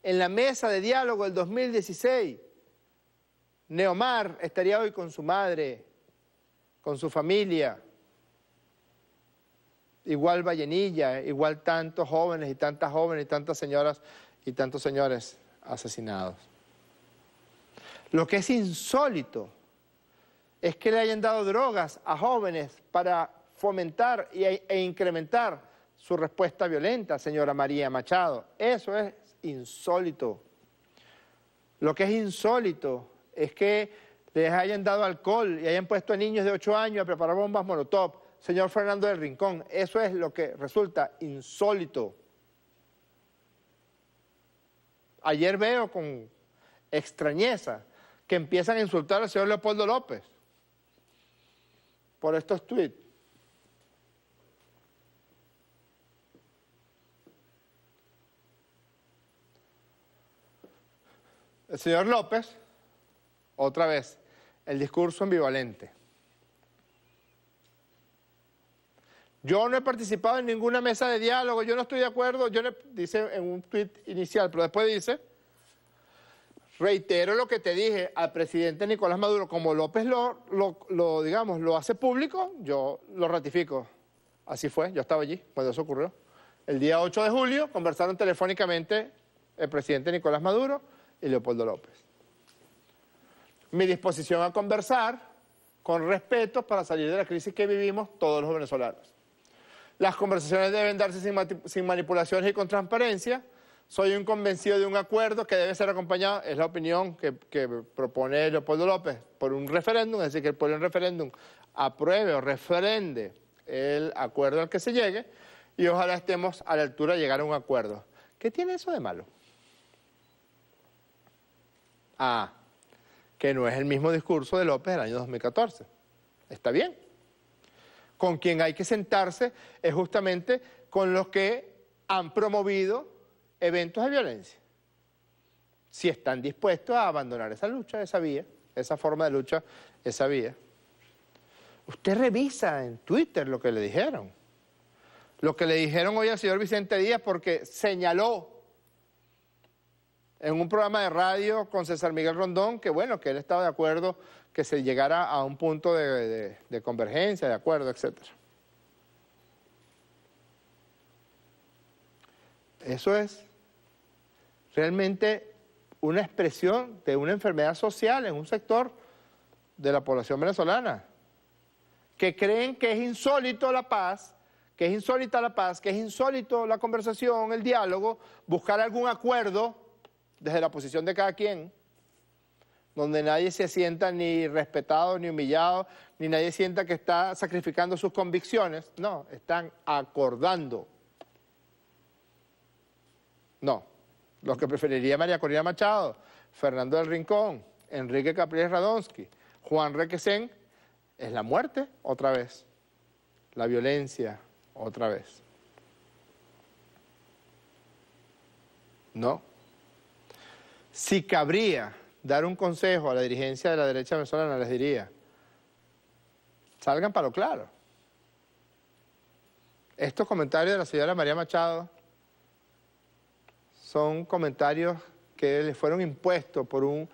S10: en la mesa de diálogo del 2016, Neomar estaría hoy con su madre, con su familia, igual Vallenilla, igual tantos jóvenes y tantas señoras y tantos señores asesinados. Lo que es insólito es que le hayan dado drogas a jóvenes para fomentar e incrementar su respuesta violenta, señora María Machado. Eso es insólito. Lo que es insólito es que les hayan dado alcohol y hayan puesto a niños de 8 años a preparar bombas Molotov. Señor Fernando del Rincón, eso es lo que resulta insólito. Ayer veo con extrañeza que empiezan a insultar al señor Leopoldo López por estos tuits. El señor López, otra vez, el discurso ambivalente. Yo no he participado en ninguna mesa de diálogo, yo no estoy de acuerdo, dice en un tuit inicial, pero después dice, reitero lo que te dije al presidente Nicolás Maduro, como López lo hace público, yo lo ratifico. Así fue, yo estaba allí cuando eso ocurrió. El día 8 de julio conversaron telefónicamente el presidente Nicolás Maduro y Leopoldo López. Mi disposición a conversar con respeto para salir de la crisis que vivimos todos los venezolanos. Las conversaciones deben darse sin manipulaciones y con transparencia. Soy un convencido de un acuerdo que debe ser acompañado, es la opinión que propone Leopoldo López, por un referéndum, es decir, que el pueblo en referéndum apruebe o refrende el acuerdo al que se llegue y ojalá estemos a la altura de llegar a un acuerdo. ¿Qué tiene eso de malo? Que no es el mismo discurso de López del año 2014. Está bien. Con quien hay que sentarse es justamente con los que han promovido eventos de violencia. Si están dispuestos a abandonar esa lucha, esa vía, esa forma de lucha, esa vía. Usted revisa en Twitter lo que le dijeron. Lo que le dijeron hoy al señor Vicente Díaz porque señaló en un programa de radio con César Miguel Rondón que bueno, que él estaba de acuerdo que se llegara a un punto de convergencia, de acuerdo, etc. Eso es realmente una expresión de una enfermedad social en un sector de la población venezolana, que creen que es insólito la paz, que es insólita la paz, que es insólito la conversación, el diálogo, buscar algún acuerdo desde la posición de cada quien, donde nadie se sienta ni respetado ni humillado, ni nadie sienta que está sacrificando sus convicciones. No, están acordando. No, Lo que preferiría María Corina Machado, Fernando del Rincón, Enrique Capriles Radonsky, Juan Requesén, es la muerte otra vez, la violencia otra vez. No. Si cabría dar un consejo a la dirigencia de la derecha venezolana, les diría, salgan para lo claro. Estos comentarios de la señora María Machado son comentarios que le fueron impuestos por un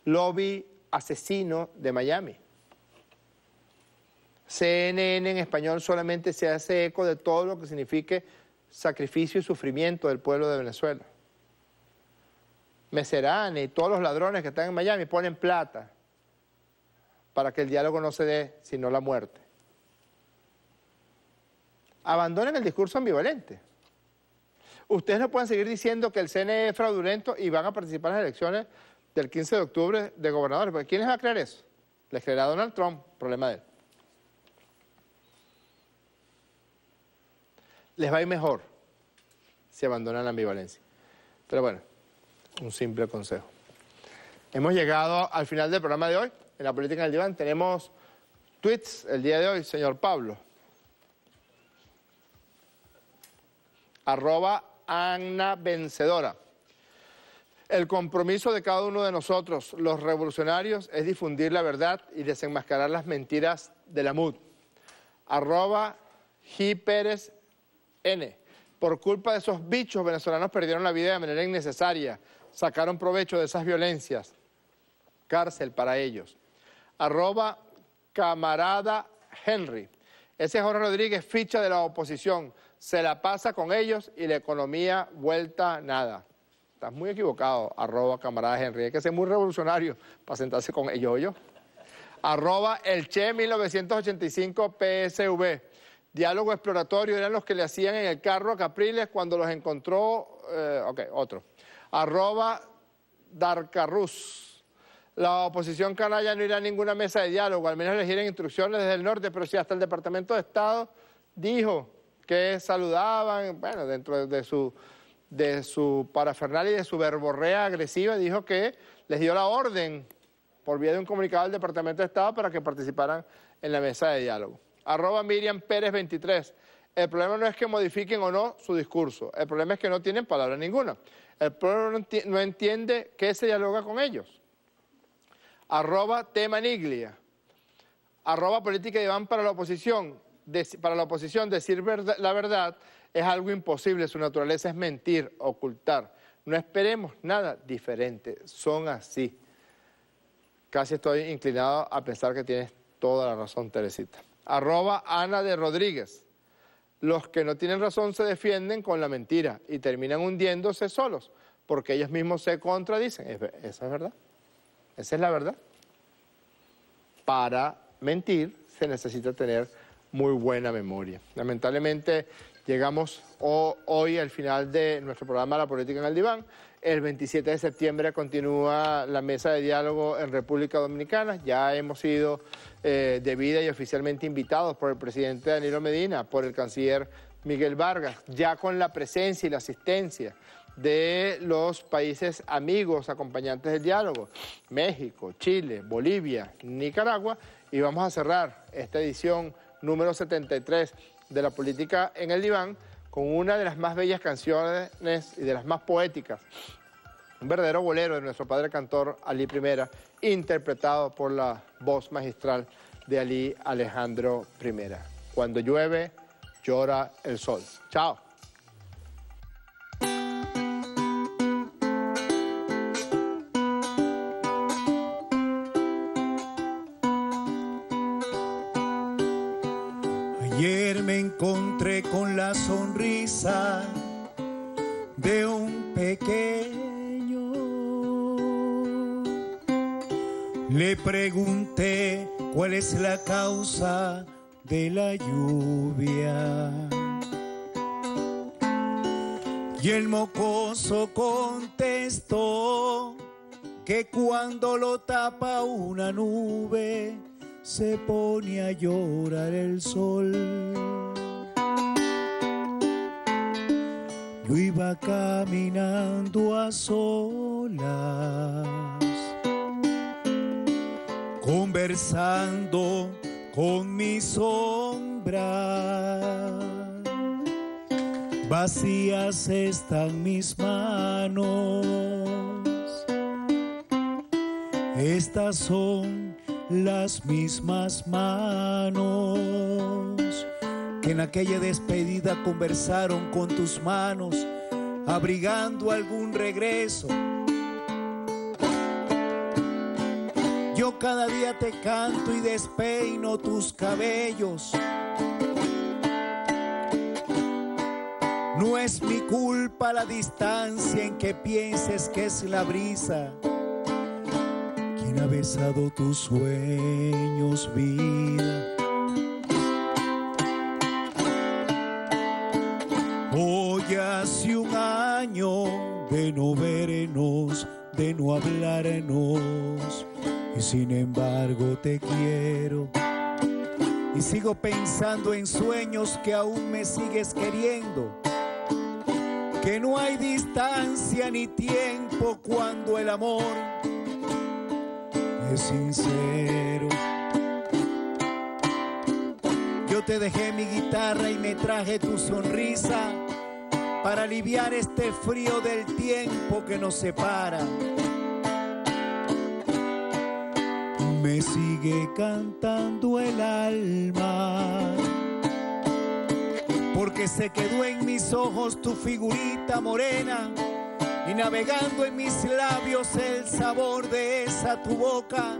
S10: lobby asesino de Miami. CNN en español solamente se hace eco de todo lo que signifique sacrificio y sufrimiento del pueblo de Venezuela. Meserane y todos los ladrones que están en Miami ponen plata para que el diálogo no se dé, sino la muerte. Abandonen el discurso ambivalente. Ustedes no pueden seguir diciendo que el CNE es fraudulento y van a participar en las elecciones del 15 de octubre de gobernadores. Porque ¿quién les va a creer eso? Les creerá Donald Trump, problema de él. Les va a ir mejor si abandonan la ambivalencia. Pero bueno, un simple consejo. Hemos llegado al final del programa de hoy. En la política en el diván tenemos tweets el día de hoy, señor Pablo. @Anna Vencedora. El compromiso de cada uno de nosotros, los revolucionarios, es difundir la verdad y desenmascarar las mentiras de la MUD. @G. N. Por culpa de esos bichos, venezolanos perdieron la vida de manera innecesaria. Sacaron provecho de esas violencias. Cárcel para ellos. @Camarada Henry. Ese es Jorge Rodríguez, ficha de la oposición. Se la pasa con ellos y la economía vuelta nada. Estás muy equivocado, @Camarada Henry. Hay que ser muy revolucionario para sentarse con ellos. @Elche 1985 PSV. Diálogo exploratorio eran los que le hacían en el carro a Capriles cuando los encontró. Otro. @Darcarrus. La oposición canalla no irá a ninguna mesa de diálogo, al menos les dieron instrucciones desde el norte, pero si hasta el Departamento de Estado dijo que saludaban, bueno, dentro de su parafernalia y de su verborrea agresiva, dijo que les dio la orden por vía de un comunicado del Departamento de Estado para que participaran en la mesa de diálogo. @Miriam Pérez 23. El problema no es que modifiquen o no su discurso, el problema es que no tienen palabra ninguna. El pueblo no entiende que se dialoga con ellos. @Temaniglia. @Política de Iván para la oposición. Para la oposición decir la verdad es algo imposible, su naturaleza es mentir, ocultar. No esperemos nada diferente, son así. Casi estoy inclinado a pensar que tienes toda la razón, Teresita. @Ana de Rodríguez. Los que no tienen razón se defienden con la mentira y terminan hundiéndose solos, porque ellos mismos se contradicen. Esa es verdad. Esa es la verdad. Para mentir se necesita tener muy buena memoria. Lamentablemente llegamos hoy al final de nuestro programa La Política en el Diván. El 27 de septiembre continúa la mesa de diálogo en República Dominicana. Ya hemos sido debida y oficialmente invitados por el presidente Danilo Medina, por el canciller Miguel Vargas, ya con la presencia y la asistencia de los países amigos, acompañantes del diálogo, México, Chile, Bolivia, Nicaragua, y vamos a cerrar esta edición número 73 de La Política en el Diván con una de las más bellas canciones y de las más poéticas, un verdadero bolero de nuestro padre cantor Alí I, interpretado por la voz magistral de Alí Alejandro I. Cuando llueve, llora el sol. Chao.
S9: Ayer me encontré con la sonrisa de un pequeño. Le pregunté cuál es la causa de la lluvia. Y el mocoso contestó que cuando lo tapa una nube se pone a llorar el sol. yo iba caminando a solas, conversando con mi sombra. Vacías están mis manos, estas son las mismas manos que en aquella despedida conversaron con tus manos, abrigando algún regreso. Yo cada día te canto y despeino tus cabellos. No es mi culpa la distancia en que pienses que es la brisa quien ha besado tus sueños, vida. Hoy hace un año de no vernos, de no hablarnos, y sin embargo te quiero. Y sigo pensando en sueños que aún me sigues queriendo. Que no hay distancia ni tiempo cuando el amor es sincero. Yo te dejé mi guitarra y me traje tu sonrisa para aliviar este frío del tiempo que nos separa. Me sigue cantando el alma, porque se quedó en mis ojos tu figurita morena y navegando en mis labios el sabor de esa tu boca,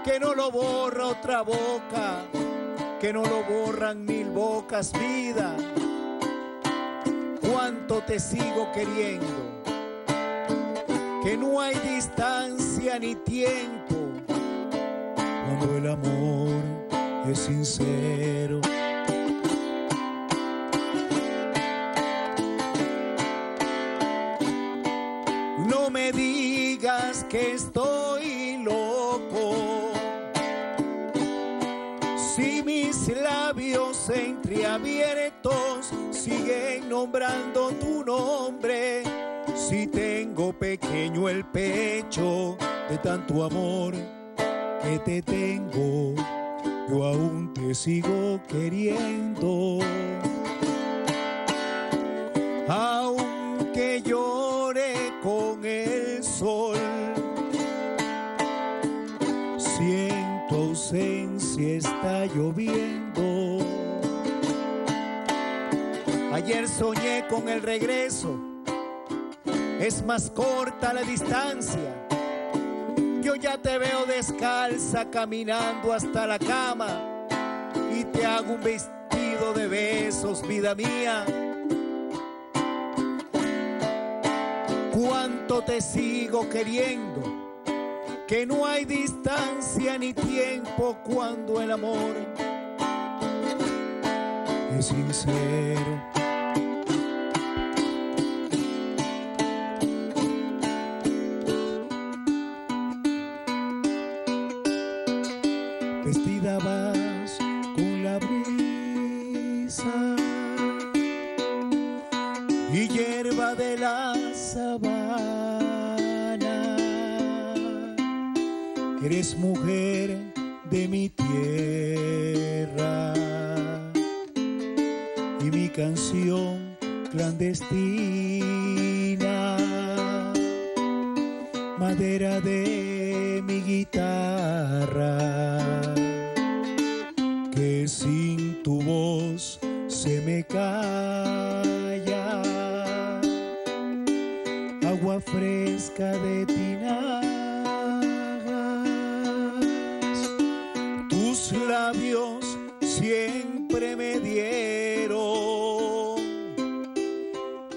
S9: que no lo borra otra boca, que no lo borran mil bocas, vida. Cuánto te sigo queriendo, que no hay distancia ni tiempo cuando el amor es sincero. No me digas que estoy loco, si mis labios entreabiertos siguen nombrando tu nombre, si tengo pequeño el pecho de tanto amor que te tengo, yo aún te sigo queriendo. Aunque llore con el sol, si en tu ausencia está lloviendo. Ayer soñé con el regreso, es más corta la distancia. Yo ya te veo descalza caminando hasta la cama y te hago un vestido de besos, vida mía. Cuánto te sigo queriendo, que no hay distancia ni tiempo cuando el amor es sincero. Vestida vas con la brisa y hierba de la sabana. Eres mujer de mi tierra y mi canción clandestina, madera de mi guitarra, que sin tu voz se me calla, agua fresca de tinajas, tus labios siempre me dieron,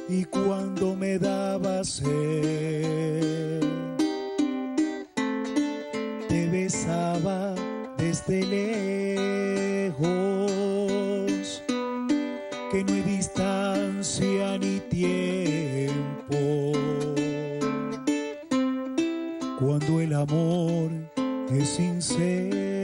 S9: y cuando me daba sed te besaba desde lejos, que no hay distancia ni tiempo cuando el amor es sincero.